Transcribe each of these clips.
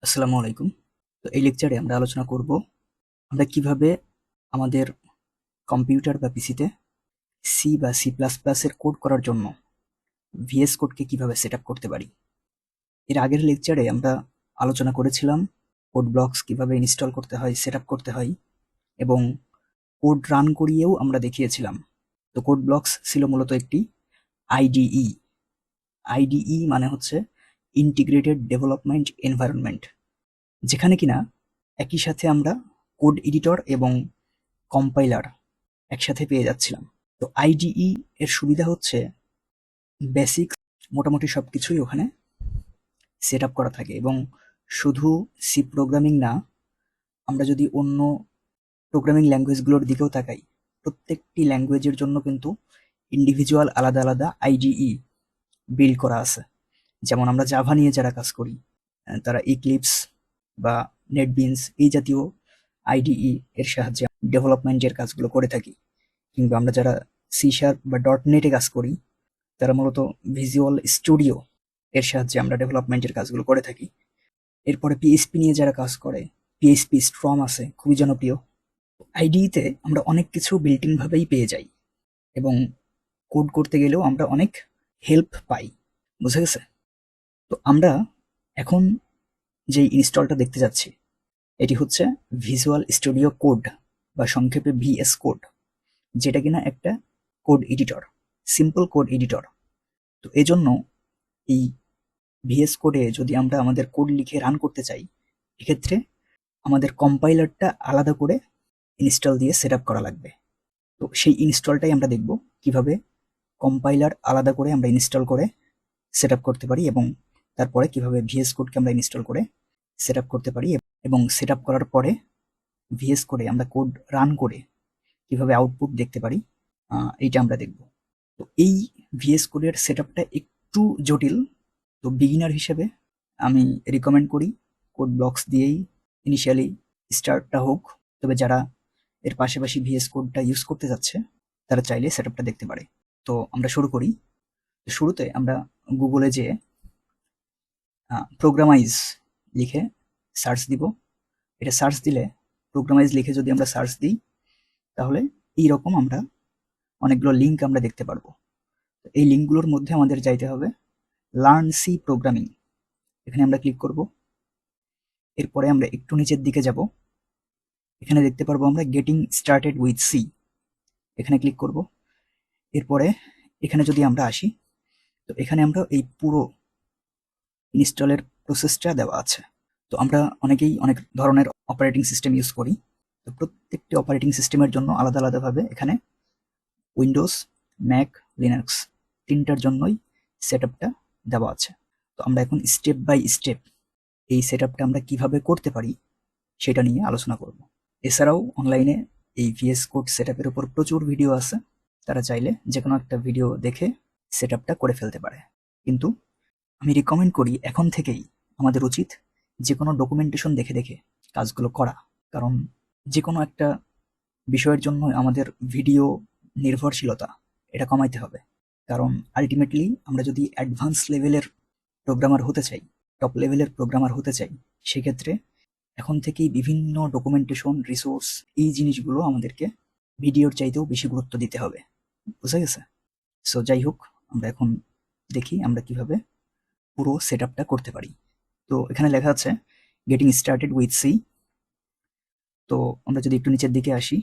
আসসালামু আলাইকুম। তো এই লেকচারে আমরা আলোচনা করব আমরা কিভাবে আমাদের কম্পিউটার বা পিসিতে সি বা সি প্লাস প্লাস এর কোড করার জন্য ভিএস কোডকে কিভাবে সেট আপ করতে পারি। এর আগের লেকচারে আমরা আলোচনা করেছিলাম কোড ব্লকস কিভাবে ইনস্টল করতে হয়, সেট আপ করতে হয় এবং কোড রান করিয়েও আমরা দেখিয়েছিলাম। তো কোড ব্লকস ছিল মূলত একটি আইডিই। আইডিই মানে হচ্ছে ইন্টিগ্রেটেড ডেভেলপমেন্ট এনভায়রনমেন্ট, যেখানে কিনা একই সাথে আমরা কোড এডিটর এবং কম্পাইলার একসাথে পেয়ে যাচ্ছিলাম। তো আইডিই এর সুবিধা হচ্ছে বেসিক মোটামুটি সবকিছুই ওখানে সেট আপ করা থাকে এবং শুধু সি প্রোগ্রামিং না, আমরা যদি অন্য প্রোগ্রামিং ল্যাঙ্গুয়েজগুলোর দিকেও তাকাই, প্রত্যেকটি ল্যাঙ্গুয়েজের জন্য কিন্তু ইন্ডিভিজুয়াল আলাদা আলাদা আইডিই বিল্ড করা আছে। যেমন আমরা জাভা নিয়ে যারা কাজ করি, তারা ইক্লিপস বা নেটবিনস এই জাতীয় আইডিই এর সাহায্যে ডেভেলপমেন্টের কাজগুলো করে থাকি। কিংবা আমরা যারা সি শার্প বা ডট নেটে কাজ করি, তারা মূলত ভিজুয়াল স্টুডিও এর সাহায্যে আমরা ডেভেলপমেন্টের কাজগুলো করে থাকি। এরপরে পিএইচপি নিয়ে যারা কাজ করে, পিএইচপি স্ট্রম আছে, খুবই জনপ্রিয়। আইডিইতে আমরা অনেক কিছু বিল্ট ইন ভাবেই পেয়ে যাই এবং কোড করতে গেলেও আমরা অনেক হেল্প পাই। বুঝা গেছে? তো আমরা এখন যে ইনস্টলটা দেখতে যাচ্ছি, এটি হচ্ছে ভিজুয়াল স্টুডিও কোড বা সংক্ষেপে ভিএস কোড, যেটা কিনা একটা code editor, simple code editor. তো এজন্য এই ভিএস কোডে যদি আমরা আমাদের কোড লিখে রান করতে চাই, এক্ষেত্রে আমাদের কম্পাইলারটা আলাদা করে ইনস্টল দিয়ে সেট আপ করা লাগবে। তো সেই ইনস্টলটাই আমরা দেখব কিভাবে কম্পাইলার আলাদা করে আমরা ইনস্টল করে সেট আপ করতে পারি এবং তারপরে কিভাবে ভিএস কোডকে আমরা ইনস্টল করে সেট আপ করতে পারি এবং সেট আপ করার পরে ভিএস কোডে আমরা কোড রান করে কিভাবে আউটপুট দেখতে পারি, এইটা আমরা দেখব। তো এই ভিএস কোডের সেট আপটা একটু জটিল। তো বিগিনার হিসেবে আমি রিকমেন্ড করি কোড ব্লকস দিয়েই ইনিশিয়ালি স্টার্টটা হোক। তবে যারা এর পাশাপাশি ভিএস কোডটা ইউজ করতে যাচ্ছে, তারা চাইলে সেট আপটা দেখতে পারে। তো আমরা শুরু করি। শুরুতে আমরা গুগলে যেয়ে প্রোগ্রামাইজ লিখে সার্চ দিব। এটা সার্চ দিলে, প্রোগ্রামাইজ লিখে যদি আমরা সার্চ দিই, তাহলে এইরকম আমরা অনেকগুলো লিঙ্ক আমরা দেখতে পারবো। এই লিঙ্কগুলোর মধ্যে আমাদের যাইতে হবে লার্ন সি প্রোগ্রামিং, এখানে আমরা ক্লিক করব। এরপরে আমরা একটু নিচের দিকে যাব, এখানে দেখতে পারবো আমরা গেটিং স্টার্টেড উইথ সি, এখানে ক্লিক করব। এরপরে এখানে যদি আমরা আসি, তো এখানে আমরা এই পুরো ইনস্টলের প্রসেসটা দেওয়া আছে। তো আমরা অনেকেই অনেক ধরনের অপারেটিং সিস্টেম ইউজ করি। তো প্রত্যেকটি অপারেটিং সিস্টেমের জন্য আলাদা আলাদাভাবে এখানে উইন্ডোজ, ম্যাক, লিনাক্স তিনটার জন্যই সেট আপটা দেওয়া আছে। তো আমরা এখন স্টেপ বাই স্টেপ এই সেট আপটা আমরা কিভাবে করতে পারি সেটা নিয়ে আলোচনা করব। এছাড়াও অনলাইনে এই ভিএস কোড সেট আপের উপর প্রচুর ভিডিও আছে, তারা চাইলে যে কোনো একটা ভিডিও দেখে সেট আপটা করে ফেলতে পারে। কিন্তু আমি রিকমেন্ড করি এখন থেকেই আমাদের উচিত যে কোনো ডকুমেন্টেশন দেখে দেখে কাজগুলো করা। কারণ যে কোনো একটা বিষয়ের জন্য আমাদের ভিডিও নির্ভরশীলতা এটা কমাইতে হবে। কারণ আলটিমেটলি আমরা যদি অ্যাডভান্স লেভেলের প্রোগ্রামার হতে চাই, টপ লেভেলের প্রোগ্রামার হতে চাই, সেক্ষেত্রে এখন থেকেই বিভিন্ন ডকুমেন্টেশন, রিসোর্স এই জিনিসগুলো আমাদেরকে ভিডিওর চাইতেও বেশি গুরুত্ব দিতে হবে। বুঝা গেছে? সো যাই হোক, আমরা এখন দেখি আমরা কিভাবে পুরো সেট আপটা করতে পারি। তো এখানে লেখা আছে গেটিং স্টার্টেড উইথ সি। তো আমরা যদি একটু নিচের দিকে আসি,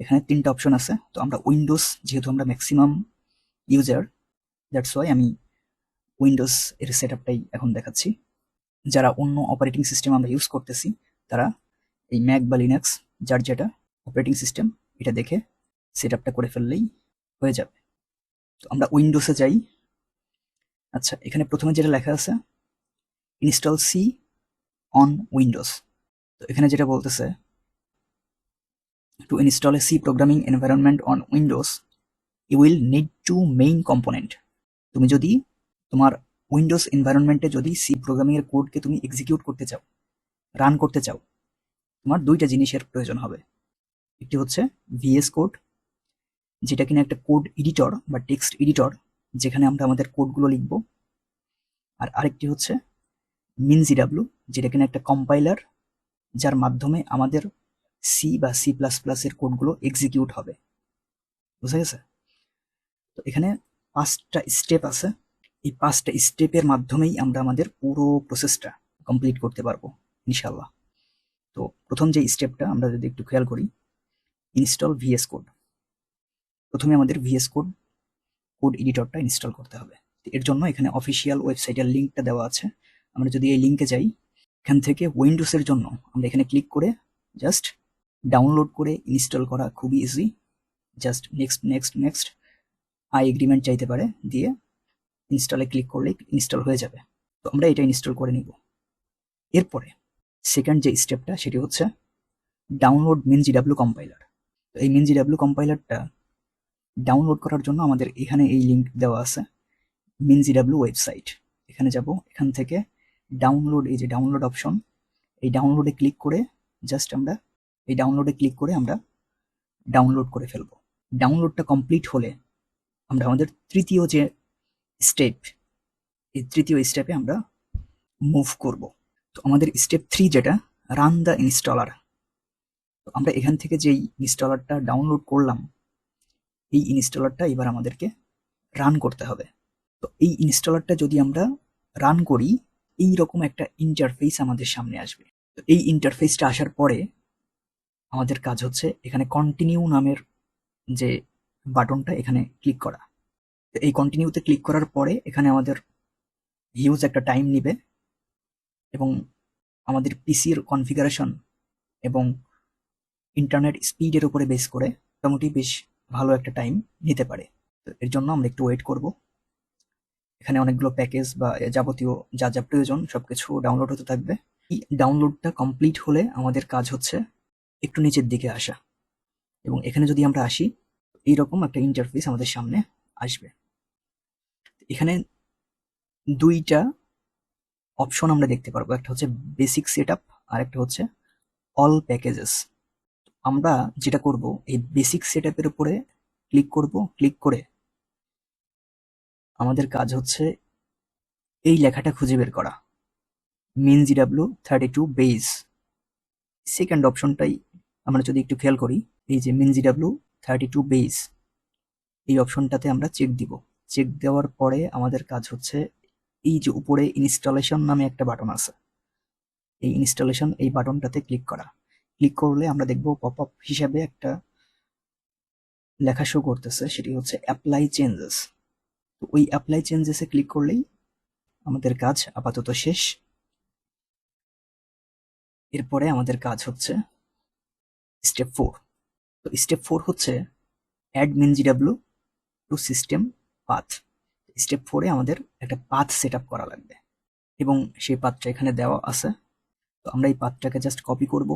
এখানে তিনটা অপশন আছে। তো আমরা উইন্ডোজ, যেহেতু আমরা ম্যাক্সিমাম ইউজার, দ্যাটস ওয়াই আমি উইন্ডোজ এর সেট আপটাই এখন দেখাচ্ছি। যারা অন্য অপারেটিং সিস্টেম আমরা ইউজ করতেছি, তারা এই ম্যাক বা লিনাক্স যার যেটা অপারেটিং সিস্টেম, এটা দেখে সেট আপটা করে ফেললেই হয়ে যাবে। তো আমরা উইন্ডোজে যাই। আচ্ছা, এখানে প্রথমে যেটা লেখা আছে ইনস্টল সি অন উইন্ডোজ। তো এখানে যেটা বলতেছে to install a C programming environment on Windows you will need two main component. তুমি যদি তোমার উইন্ডোজ এনভায়রনমেন্টে যদি সি প্রোগ্রামিং এর কোডকে তুমি এক্সিকিউট করতে চাও, রান করতে চাও, তোমার দুইটা জিনিসের প্রয়োজন হবে। একটি হচ্ছে ভিএস কোড, যেটা কিনা একটা কোড এডিটর বা টেক্সট এডিটর, যেখানে আমরা আমাদের কোডগুলো লিখব। আর আরেকটি হচ্ছে MinGW, যেটা কিনা একটা কম্পাইলার, যার মাধ্যমে আমাদের সি বা সি প্লাস প্লাস এর কোডগুলো এক্সিকিউট হবে। বুঝা গেছে? তো এখানে 5টা স্টেপ আছে। এই 5টা স্টেপের মাধ্যমেই আমরা আমাদের পুরো প্রসেসটা কমপ্লিট করতে পারবো ইনশাল্লাহ। তো প্রথম যে স্টেপটা আমরা যদি একটু খেয়াল করি, ইনস্টল ভিএস কোড। প্রথমে আমাদের ভিএস কোড কোড এডিটরটা ইনস্টল করতে হবে। এর জন্য এখানে অফিসিয়াল ওয়েবসাইটের লিঙ্কটা দেওয়া আছে। আমরা যদি এই লিঙ্কে যাই, এখান থেকে উইন্ডোজের জন্য আমরা এখানে ক্লিক করে জাস্ট ডাউনলোড করে ইনস্টল করা খুবই easy. Just next next next I agreement চাইতে পারে, দিয়ে ইনস্টলে ক্লিক করলেই ইনস্টল হয়ে যাবে। তো আমরা এটা ইনস্টল করে নিব। এরপরে সেকেন্ড যে স্টেপটা সেটি হচ্ছে ডাউনলোড MinGW কম্পাইলার। তো এই MinGW কম্পাইলারটা ডাউনলোড করার জন্য আমাদের এখানে এই লিঙ্ক দেওয়া আছে, MinGW ওয়েবসাইট। এখানে যাব, এখান থেকে ডাউনলোড, এই যে ডাউনলোড অপশন, এই ডাউনলোডে ক্লিক করে জাস্ট আমরা এই ডাউনলোডে ক্লিক করে আমরা ডাউনলোড করে ফেলবো। ডাউনলোডটা কমপ্লিট হলে আমরা আমাদের তৃতীয় যে স্টেপ, এই তৃতীয় স্টেপে আমরা মুভ করব। তো আমাদের স্টেপ 3 যেটা, রান দ্য ইনস্টলার। তো আমরা এখান থেকে যেই ইনস্টলারটা ডাউনলোড করলাম, এই ইনস্টলারটা এবার আমাদেরকে রান করতে হবে। তো এই ইনস্টলারটা যদি আমরা রান করি, এই রকম একটা ইন্টারফেস আমাদের সামনে আসবে। তো এই ইন্টারফেসটা আসার পরে আমাদের কাজ হচ্ছে এখানে কন্টিনিউ নামের যে বাটনটা, এখানে ক্লিক করা। তো এই কন্টিনিউতে ক্লিক করার পরে এখানে আমাদের হিউজ একটা টাইম নিবে, এবং আমাদের পিসির কনফিগারেশন এবং ইন্টারনেট স্পিডের উপরে বেস করে মোটামুটি বেশ ভালো একটা টাইম নিতে পারে। তো এর জন্য আমরা একটু ওয়েট করব। এখানে অনেকগুলো প্যাকেজ বা যাবতীয় যা যা প্রয়োজন সবকিছু ডাউনলোড হতে থাকবে। এই ডাউনলোডটা কমপ্লিট হলে আমাদের কাজ হচ্ছে একটু নিচের দিকে আসা, এবং এখানে যদি আমরা আসি, এইরকম একটা ইন্টারফেস আমাদের সামনে আসবে। এখানে দুইটা অপশন আমরা দেখতে পারবো, একটা হচ্ছে বেসিক সেটআপ আর একটা হচ্ছে অল প্যাকেজেস। আমরা যেটা করব, এই বেসিক সেটআপের উপরে ক্লিক করব। ক্লিক করে আমাদের কাজ হচ্ছে এই লেখাটা খুঁজে বের করা, MinGW32 বেজ। সেকেন্ড অপশনটাই আমরা যদি একটু খেয়াল করি, এই যে MinGW32 বেজ, এই অপশনটাতে আমরা চেক দিব। চেক দেওয়ার পরে আমাদের কাজ হচ্ছে এই যে উপরে ইনস্টলেশন নামে একটা বাটন আছে, এই ইনস্টলেশন এই বাটনটাতে ক্লিক করা। ক্লিক করলে আমরা দেখব পপ আপ হিসাবে একটা লেখা শো করতেছে, সেটি হচ্ছে অ্যাপ্লাই চেঞ্জেস। তো ওই অ্যাপ্লাই চেঞ্জেসে ক্লিক করলেই আমাদের কাজ আপাতত শেষ। এরপরে আমাদের কাজ হচ্ছে স্টেপ 4। তো স্টেপ 4 হচ্ছে add MinGW to system path. Step 4 এ আমাদের একটা পাথ সেট আপ করা লাগবে, এবং সেই পাথটা এখানে দেওয়া আছে। তো আমরা এই পাথটাকে জাস্ট কপি করব।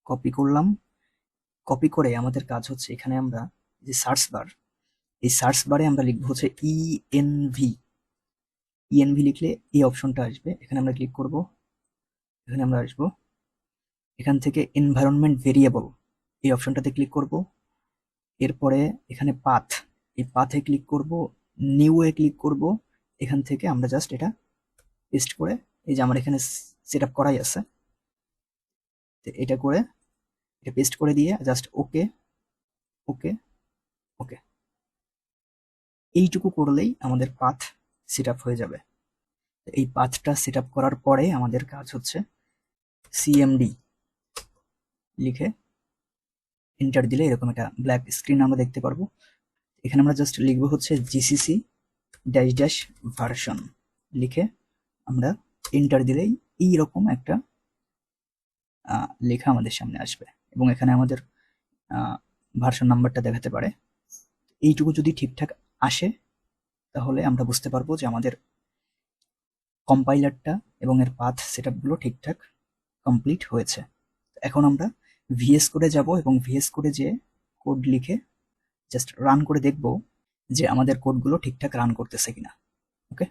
কপি করলাম। কপি করে আমাদের কাজ হচ্ছে এখানে আমরা যে সার্চ বার, এই সার্চ বারে আমরা লিখবো হচ্ছে ইএনভি। ইএনভি লিখলে এই অপশনটা আসবে, এখানে আমরা ক্লিক করব। এখানে আমরা আসবো, এখান থেকে এনভায়রনমেন্ট ভেরিয়েবল এই অপশনটাতে ক্লিক করব। এরপরে এখানে পাথ, এই পাথে ক্লিক করব, নিউ এ ক্লিক করব। এখান থেকে আমরা জাস্ট এটা পেস্ট করে, এই যে আমার এখানে সেট আপ করাই আছে, এটা করে এটা পেস্ট করে দিয়ে জাস্ট ওকে ওকে ওকে, এইটুকু করলেই আমাদের পাথ সেট আপ হয়ে যাবে। এই পাথটা সেট আপ করার পরে আমাদের কাজ হচ্ছে সিএমডি লিখে এন্টার দিলে এরকম একটা ব্ল্যাক স্ক্রিন আমরা দেখতে পারবো। এখানে আমরা জাস্ট লিখবো হচ্ছে জিসিসি ড্যাশ ড্যাশ ভার্সন লিখে আমরা এন্টার দিলেই এইরকম একটা লেখা আমাদের সামনে আসবে, এবং এখানে আমাদের ভার্সন নাম্বারটা দেখাতে পারে। এইটুকু যদি ঠিকঠাক আসে, তাহলে আমরা বুঝতে পারবো যে আমাদের কম্পাইলারটা এবং এর পাথ সেটআপগুলো ঠিকঠাক কমপ্লিট হয়েছে। এখন আমরা ভিএস কোডে যাব, এবং ভিএস কোডে যে কোড লিখে জাস্ট রান করে দেখব যে আমাদের কোডগুলো ঠিকঠাক রান করতেছে কিনা। ওকে,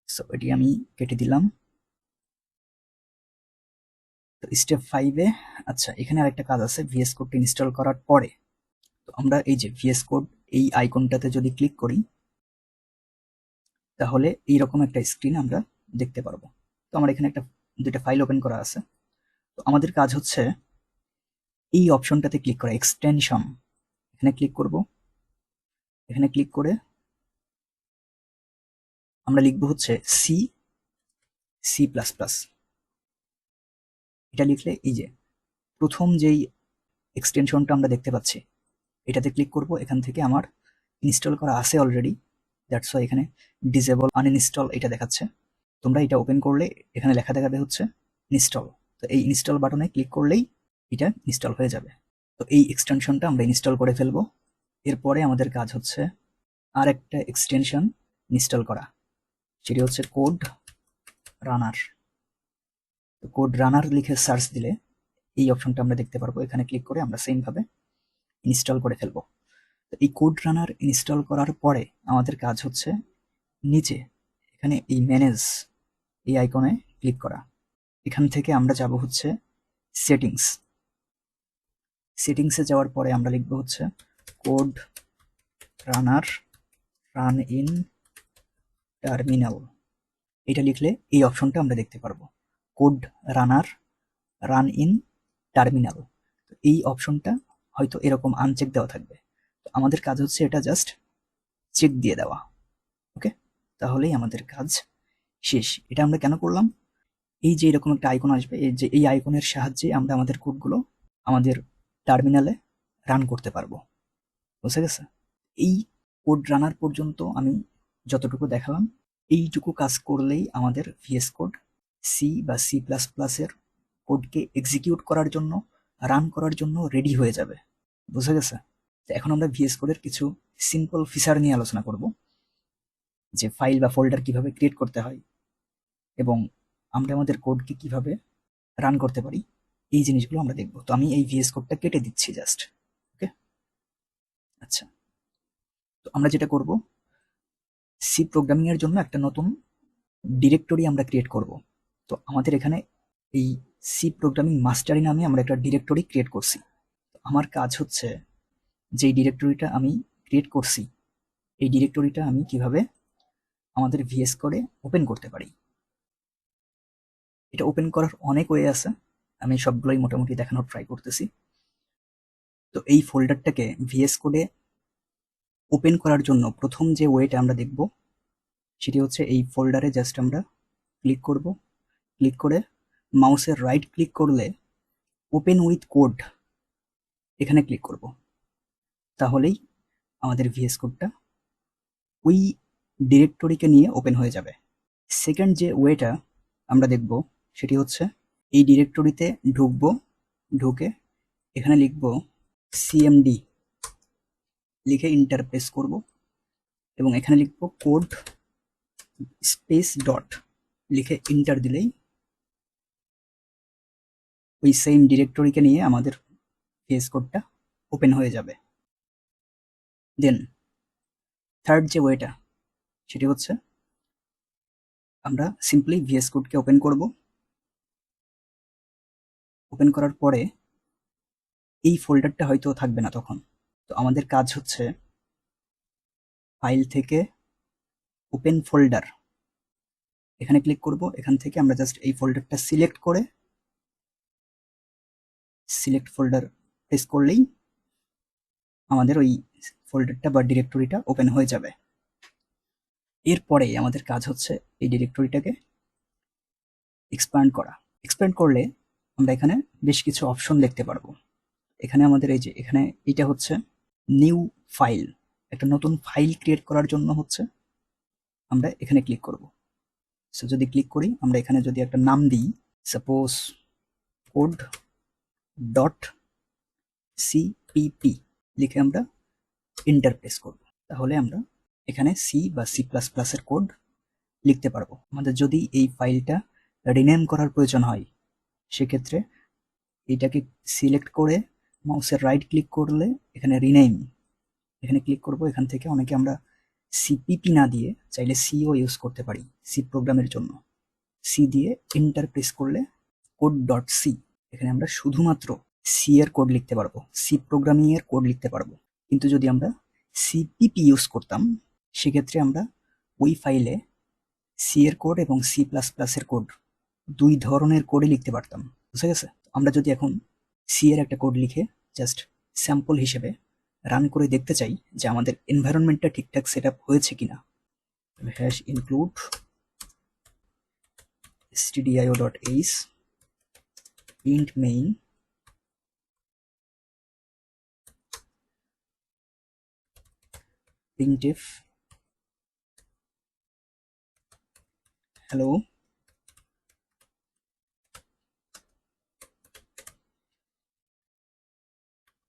সো এটি আমি কেটে দিলাম। তো স্টেপ 5-এ, আচ্ছা এখানে আরেকটা কাজ আছে, ভিএস কোডটা ইনস্টল করার পরে। তো আমরা এই যে ভিএস কোড এই আইকনটাতে যদি ক্লিক করি, তাহলে এইরকম একটা স্ক্রিন আমরা দেখতে পারবো। তো আমার এখানে দুইটা ফাইল ওপেন করা আছে। তো আমাদের কাজ হচ্ছে এই অপশনটাতে ক্লিক করা, এক্সটেনশন। এখানে ক্লিক করব। এখানে ক্লিক করে আমরা লিখব হচ্ছে সি সি প্লাস প্লাস। এটা লিখলে এই যে প্রথম যেই এক্সটেনশনটা আমরা দেখতে পাচ্ছি এটাতে ক্লিক করব। এখান থেকে আমার ইনস্টল করা আছে অলরেডি, দ্যাটস ওয়াই এখানে ডিসেবল আনইনস্টল এটা দেখাচ্ছে। তোমরা এটা ওপেন করলে এখানে লেখা দেখাবে হচ্ছে ইনস্টল। তো এই ইনস্টল বাটনে ক্লিক করলেই এটা ইনস্টল হয়ে যাবে। তো এই এক্সটেনশনটা আমরা ইনস্টল করে ফেলবো। এরপরে আমাদের কাজ হচ্ছে আর একটা এক্সটেনশন ইনস্টল করা, সেটি হচ্ছে কোড রানার। তো কোড রানার লিখে সার্চ দিলে এই অপশনটা আমরা দেখতে পারবো। এখানে ক্লিক করে আমরা সেম ভাবে ইনস্টল করে ফেলবো। তো এই কোড রানার ইনস্টল করার পরে আমাদের কাজ হচ্ছে নিচে এখানে এই ম্যানেজ এই আইকনে ক্লিক করা। এখান থেকে আমরা যাব হচ্ছে সেটিংস। সেটিংসে যাওয়ার পরে আমরা লিখব হচ্ছে code runner run in terminal. এটা লিখলে এই অপশনটা আমরা দেখতে পারবো, code runner run in terminal. এই অপশনটা হয়তো এরকম আনচেক দেওয়া থাকবে। তো আমাদের কাজ হচ্ছে এটা জাস্ট চেক দিয়ে দেওয়া। ওকে, তাহলেই আমাদের কাজ শেষ। এটা আমরা কেন করলাম? এই যে এরকম একটা আইকন আসবে, এই যে এই আইকনের সাহায্যে আমরা আমাদের কোডগুলো আমাদের টার্মিনালে রান করতে পারবো। বুঝে গেছে? এই কোড রানার পর্যন্ত আমি যতটুকু দেখালাম, এইটুকু কাজ করলেই আমাদের ভিএস কোড সি বা সি প্লাস প্লাসের কোডকে এক্সিকিউট করার জন্য, রান করার জন্য রেডি হয়ে যাবে। বুঝে গেছে? তো এখন আমরা ভিএস কোডের কিছু সিম্পল ফিচার নিয়ে আলোচনা করব, যে ফাইল বা ফোল্ডার কিভাবে ক্রিয়েট করতে হয় এবং আমরা আমাদের কোডকে কিভাবে রান করতে পারি, এই জিনিসগুলো আমরা দেখব। তো আমি এই ভিএস কোডটা কেটে দিচ্ছি জাস্ট। ওকে, আচ্ছা। তো আমরা যেটা করব, সি প্রোগ্রামিং এর জন্য একটা নতুন ডিরেক্টরি আমরা ক্রিয়েট করব। তো আমাদের এখানে এই সি প্রোগ্রামিং মাস্টারি নামে আমরা একটা ডিরেক্টরি ক্রিয়েট করছি। আমার কাজ হচ্ছে যেই ডিরেক্টরিটা আমি ক্রিয়েট করছি এই ডিরেক্টরিটা আমি কিভাবে আমাদের ভিএস কোডে ওপেন করতে পারি। এটা ওপেন করার অনেক ওয়ে আছে, আমি সবগুলোই মোটামুটি দেখানোর ট্রাই করতেছি। তো এই ফোল্ডারটাকে ভিএস কোডে ওপেন করার জন্য প্রথম যে ওয়েটা আমরা দেখব সেটি হচ্ছে এই ফোল্ডারে জাস্ট আমরা ক্লিক করব। ক্লিক করে মাউসের রাইট ক্লিক করলে ওপেন উইথ কোড এখানে ক্লিক করব। তাহলেই আমাদের ভিএস কোডটা ওই ডিরেক্টরিকে নিয়ে ওপেন হয়ে যাবে। সেকেন্ড যে ওয়েটা আমরা দেখব সেটি হচ্ছে এই ডিরেক্টরিতে ঢুকবো, ঢুকে এখানে লিখব সিএমডি লিখে ইন্টার প্রেস করব এবং এখানে লিখব কোড স্পেস ডট লিখে ইন্টার দিলেই ওই সেম ডিরেক্টরিকে নিয়ে আমাদের ভিএস কোডটা ওপেন হয়ে যাবে। দেন থার্ড যে ওয়েটা সেটি হচ্ছে আমরা সিম্পলি ভিএস কোডকে ওপেন করব। ওপেন করার পরে এই ফোল্ডারটা হয়তো থাকবে না তখন। তো আমাদের কাজ হচ্ছে ফাইল থেকে ওপেন ফোল্ডার এখানে ক্লিক করব। এখান থেকে আমরা জাস্ট এই ফোল্ডারটা সিলেক্ট করে সিলেক্ট ফোল্ডার প্রেস করলেই আমাদের ওই ফোল্ডারটা বা ডিরেক্টরিটা ওপেন হয়ে যাবে। এরপরে আমাদের কাজ হচ্ছে এই ডিরেক্টরিটাকে এক্সপ্যান্ড করা। এক্সপ্যান্ড করলে আমরা এখানে বেশ কিছু অপশন দেখতে পারবো। এখানে আমাদের এই যে এখানে এটা হচ্ছে নিউ ফাইল, একটা নতুন ফাইল ক্রিয়েট করার জন্য হচ্ছে আমরা এখানে ক্লিক করব। সো যদি ক্লিক করি, আমরা এখানে যদি একটা নাম দিই, সাপোজ কোড ডট সিপিপি লিখে আমরা ইন্টার প্রেস করব, তাহলে আমরা এখানে সি বা সি প্লাস প্লাসের কোড লিখতে পারবো। আমাদের যদি এই ফাইলটা রিনেম করার প্রয়োজন হয় সেক্ষেত্রে এইটাকে সিলেক্ট করে মাউসের রাইট ক্লিক করলে এখানে রিনেম এখানে ক্লিক করব। এখান থেকে অনেকে আমরা সিপিপি না দিয়ে চাইলে সিও ইউজ করতে পারি সি প্রোগ্রামের জন্য। সি দিয়ে ইন্টার প্রেস করলে কোড ডট সি এখানে আমরা শুধুমাত্র সি এর কোড লিখতে পারবো, সি প্রোগ্রামিং এর কোড লিখতে পারবো। কিন্তু যদি আমরা সিপিপি ইউজ করতাম সেক্ষেত্রে আমরা ওই ফাইলে সি এর কোড এবং সি প্লাস প্লাসের কোড দুই ধরনের কোডই লিখতে পারতাম, বুঝা গেছে? আমরা যদি এখন সি এর একটা কোড লিখে জাস্ট স্যাম্পল হিসেবে রান করে দেখতে চাই যে আমাদের এনভায়রনমেন্টটা ঠিকঠাক সেট আপ হয়েছে কিনা, hash include stdio.h int main printf hello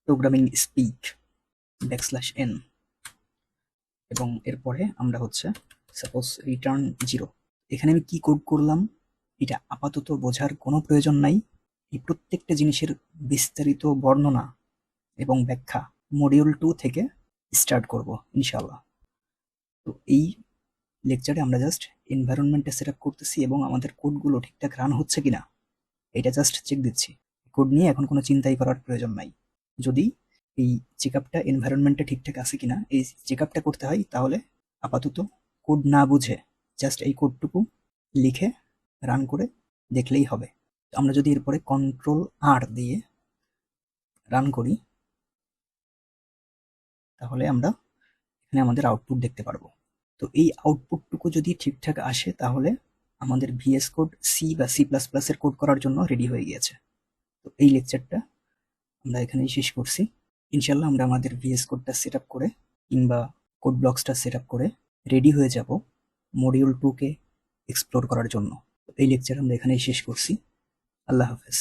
programming speak \n এবং এরপরে আমরা হচ্ছে সাপোজ রিটার্ন 0। এখানে আমি কি কোড করলাম এটা আপাতত বোঝার কোনো প্রয়োজন নাই। এই প্রত্যেকটা জিনিসের বিস্তারিত বর্ণনা এবং ব্যাখ্যা মডিউল 2 থেকে স্টার্ট করব ইনশাআল্লাহ। তো এই লেকচারে আমরা জাস্ট এনভায়রনমেন্টটা সেট আপ করতেছি এবং আমাদের কোডগুলো ঠিকঠাক রান হচ্ছে কিনা এটা জাস্ট চেক দিচ্ছি। কোড নিয়ে এখন কোনো চিন্তাই করার প্রয়োজন নাই। যদি এই চেক আপটা এনভায়রনমেন্টটা ঠিকঠাক আছে কিনা এই চেক আপটা করতে হয় তাহলে আপাতত কোড না বুঝে জাস্ট এই কোডটুকু লিখে রান করে দেখলেই হবে। আমরা যদি এরপরে Ctrl+R দিয়ে রান করি তাহলে আমরা এখানে আমাদের আউটপুট দেখতে পারবো। তো এই আউটপুটটুকু যদি ঠিকঠাক আসে তাহলে আমাদের ভিএস কোড সি বা সি প্লাস প্লাস এর কোড করার জন্য রেডি হয়ে গিয়েছে। তো এই লেকচারটা আমরা এখানেই শেষ করছি। ইনশাল্লাহ আমরা আমাদের ভিএস কোডটা সেট আপ করে কিংবা কোড ব্লকসটা সেট আপ করে রেডি হয়ে যাব মডিউল 2 কে এক্সপ্লোর করার জন্য। এই লেকচার আমরা এখানেই শেষ করছি। আল্লাহ হাফেজ।